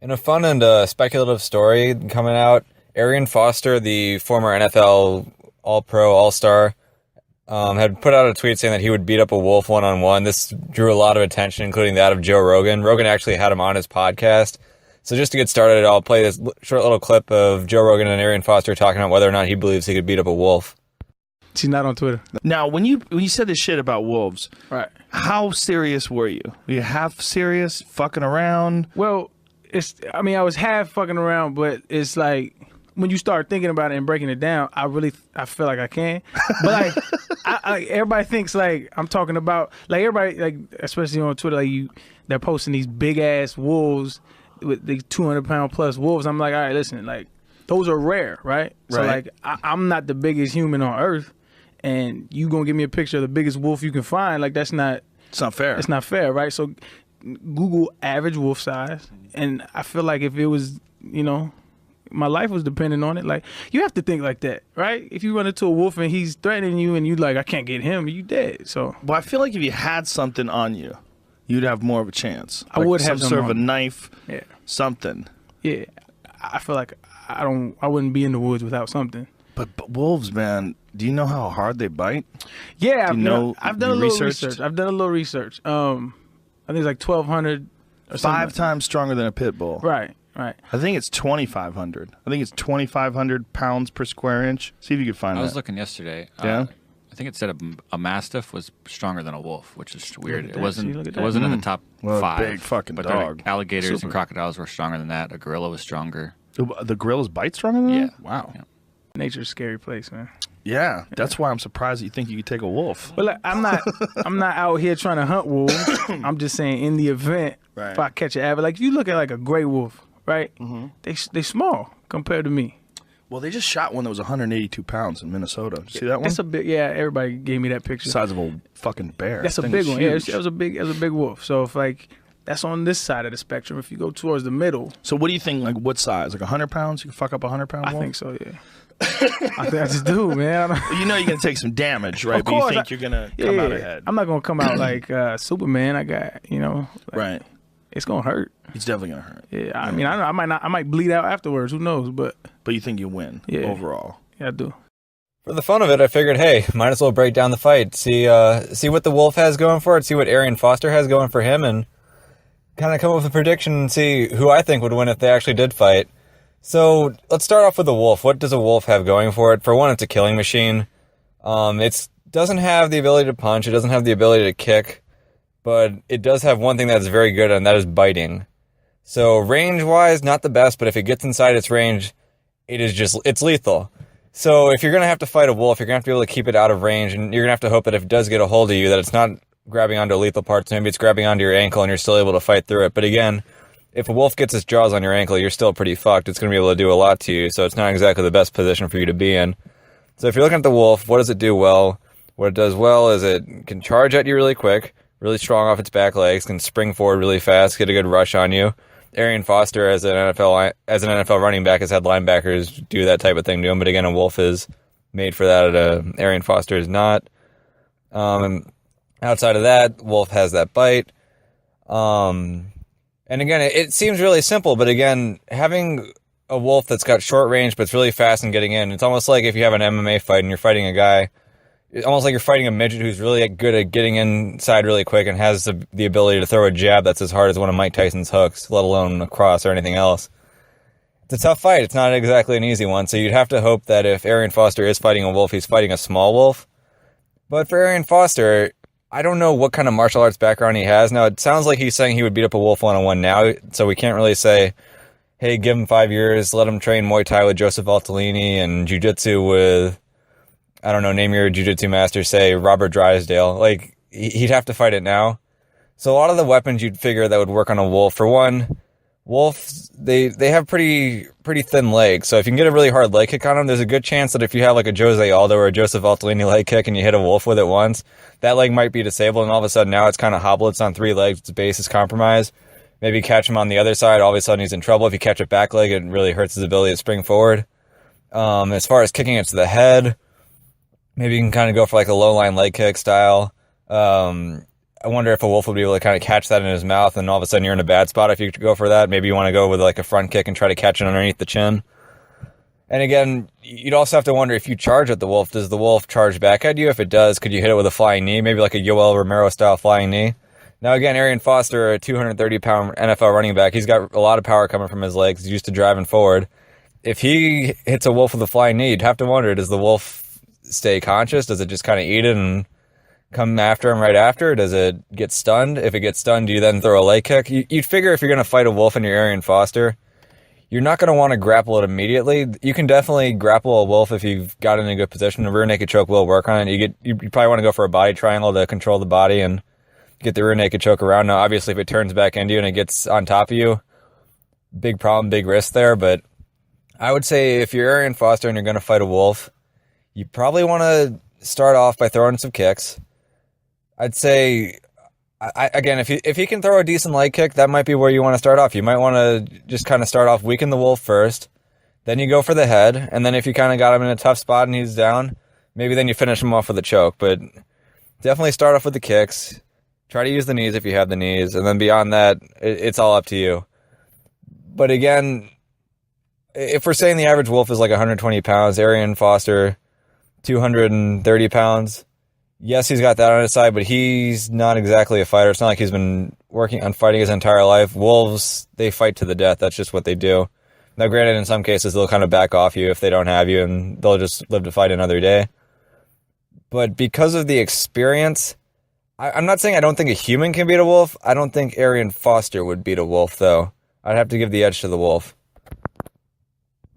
In a fun and speculative story coming out, Arian Foster, the former NFL All-Pro, All-Star, had put out a tweet saying that he would beat up a wolf one-on-one. This drew a lot of attention, including that of Joe Rogan. Rogan actually had him on his podcast. So just to get started, I'll play this short little clip of Joe Rogan and Arian Foster talking about whether or not he believes he could beat up a wolf. She's not on Twitter. Now, when you said this shit about wolves, Right. how serious were you? Were you half serious, fucking around? Well, I was half fucking around, but it's like when you start thinking about it and breaking it down, I feel like I can. But like, everybody thinks like I'm talking about like everybody like especially on Twitter like they're posting these big ass wolves with these 200-pound plus wolves. I'm like, all right, listen, like those are rare, right? So like I'm not the biggest human on earth, and you gonna give me a picture of the biggest wolf you can find? Like it's not fair. It's not fair, right? So Google average wolf size, and I feel like if it was, my life was dependent on it. Like you have to think like that, right? If you run into a wolf and he's threatening you, and you like, I can't get him, you dead. So, well, I feel like if you had something on you, you'd have more of a chance. I would have some sort of a knife, something. Yeah, I feel like I wouldn't be in the woods without something. But wolves, man, do you know how hard they bite? Yeah, I've done a little research. I think it's like 1,200 or something. 5 times stronger than a pit bull. Right. I think it's 2,500. I think it's 2,500 pounds per square inch. See if you can find that. I was looking yesterday. Yeah? I think it said a mastiff was stronger than a wolf, which is weird. It wasn't in the top 5. Big fucking but dog. Alligators and crocodiles were stronger than that. A gorilla was stronger. The gorilla's bite stronger than that? Wow. Yeah. Nature's a scary place, man. Yeah, that's why I'm surprised that you think you could take a wolf. But like, I'm not out here trying to hunt wolves. I'm just saying, in the event, if I catch an avid, like if you look at like a gray wolf, right? Mm-hmm. They small compared to me. Well, they just shot one that was 182 pounds in Minnesota. Did you see that one? That's a big. Yeah, everybody gave me that picture. The size of a fucking bear. That's a big one. Yeah, it was a big wolf. So if like that's on this side of the spectrum, if you go towards the middle. So what do you think? Like what size? Like 100 pounds? You can fuck up a 100-pound wolf? I think so. Yeah. I think I just do, man. You know you're going to take some damage, right? Of course, but you think you're going to come out ahead. I'm not going to come out like Superman. I got, right. It's going to hurt. It's definitely going to hurt. Yeah, I mean, I might bleed out afterwards. Who knows? But you think you win overall? Yeah, I do. For the fun of it, I figured, hey, might as well break down the fight. See what the wolf has going for it, see what Arian Foster has going for him, and kind of come up with a prediction and see who I think would win if they actually did fight. So let's start off with the wolf. What does a wolf have going for it? For one, it's a killing machine. It doesn't have the ability to punch. It doesn't have the ability to kick. But it does have one thing that's very good, and that is biting. So range-wise, not the best, but if it gets inside its range, it's lethal. So if you're going to have to fight a wolf, you're going to have to be able to keep it out of range, and you're going to have to hope that if it does get a hold of you, that it's not grabbing onto lethal parts. Maybe it's grabbing onto your ankle, and you're still able to fight through it. But again, if a wolf gets its jaws on your ankle, you're still pretty fucked. It's going to be able to do a lot to you, so it's not exactly the best position for you to be in. So if you're looking at the wolf, what does it do well? What it does well is it can charge at you really quick, really strong off its back legs, can spring forward really fast, get a good rush on you. Arian Foster, as an NFL running back, has had linebackers do that type of thing to him, but again, a wolf is made for that. Arian Foster is not. And outside of that, wolf has that bite. And again, it seems really simple, but again, having a wolf that's got short range but it's really fast and getting in, it's almost like if you have an MMA fight and you're fighting a guy, it's almost like you're fighting a midget who's really good at getting inside really quick and has the ability to throw a jab that's as hard as one of Mike Tyson's hooks, let alone a cross or anything else. It's a tough fight. It's not exactly an easy one, so you'd have to hope that if Arian Foster is fighting a wolf, he's fighting a small wolf. But for Arian Foster, I don't know what kind of martial arts background he has. Now, it sounds like he's saying he would beat up a wolf one-on-one now, so we can't really say, hey, give him 5 years, let him train Muay Thai with Joseph Valtellini and Jiu-Jitsu with, I don't know, name your Jiu-Jitsu master, say Robert Drysdale. Like, he'd have to fight it now. So a lot of the weapons you'd figure that would work on a wolf, for one, wolves, they have pretty thin legs. So if you can get a really hard leg kick on them, there's a good chance that if you have like a Jose Aldo or a Joseph Valtellini leg kick and you hit a wolf with it once, that leg might be disabled, and all of a sudden now it's kind of hobbled. It's on 3 legs. Its base is compromised. Maybe catch him on the other side. All of a sudden he's in trouble. If you catch it back leg, it really hurts his ability to spring forward. As far as kicking it to the head, maybe you can kind of go for like a low line leg kick style. I wonder if a wolf would be able to kind of catch that in his mouth, and all of a sudden you're in a bad spot if you go for that. Maybe you want to go with like a front kick and try to catch it underneath the chin. And again, you'd also have to wonder if you charge at the wolf, does the wolf charge back at you? If it does, could you hit it with a flying knee? Maybe like a Yoel Romero-style flying knee. Now again, Arian Foster, a 230-pound NFL running back, he's got a lot of power coming from his legs. He's used to driving forward. If he hits a wolf with a flying knee, you'd have to wonder, does the wolf stay conscious? Does it just kind of eat it and come after him right after? Does it get stunned? If it gets stunned, do you then throw a leg kick? You'd figure if you're going to fight a wolf and you're Arian Foster, you're not going to want to grapple it immediately. You can definitely grapple a wolf if you've got it in a good position. A rear naked choke will work on it. You probably want to go for a body triangle to control the body and get the rear naked choke around. Now, obviously, if it turns back into you and it gets on top of you, big problem, big risk there. But I would say if you're Arian Foster and you're going to fight a wolf, you probably want to start off by throwing some kicks. I'd say, again, if he can throw a decent leg kick, that might be where you want to start off. You might want to just kind of start off weaken the wolf first, then you go for the head, and then if you kind of got him in a tough spot and he's down, maybe then you finish him off with a choke. But definitely start off with the kicks. Try to use the knees if you have the knees, and then beyond that, it's all up to you. But again, if we're saying the average wolf is like 120 pounds, Arian Foster, 230 pounds, yes, he's got that on his side, but he's not exactly a fighter. It's not like he's been working on fighting his entire life. Wolves, they fight to the death. That's just what they do. Now, granted, in some cases, they'll kind of back off you if they don't have you, and they'll just live to fight another day. But because of the experience, I'm not saying I don't think a human can beat a wolf. I don't think Arian Foster would beat a wolf, though. I'd have to give the edge to the wolf.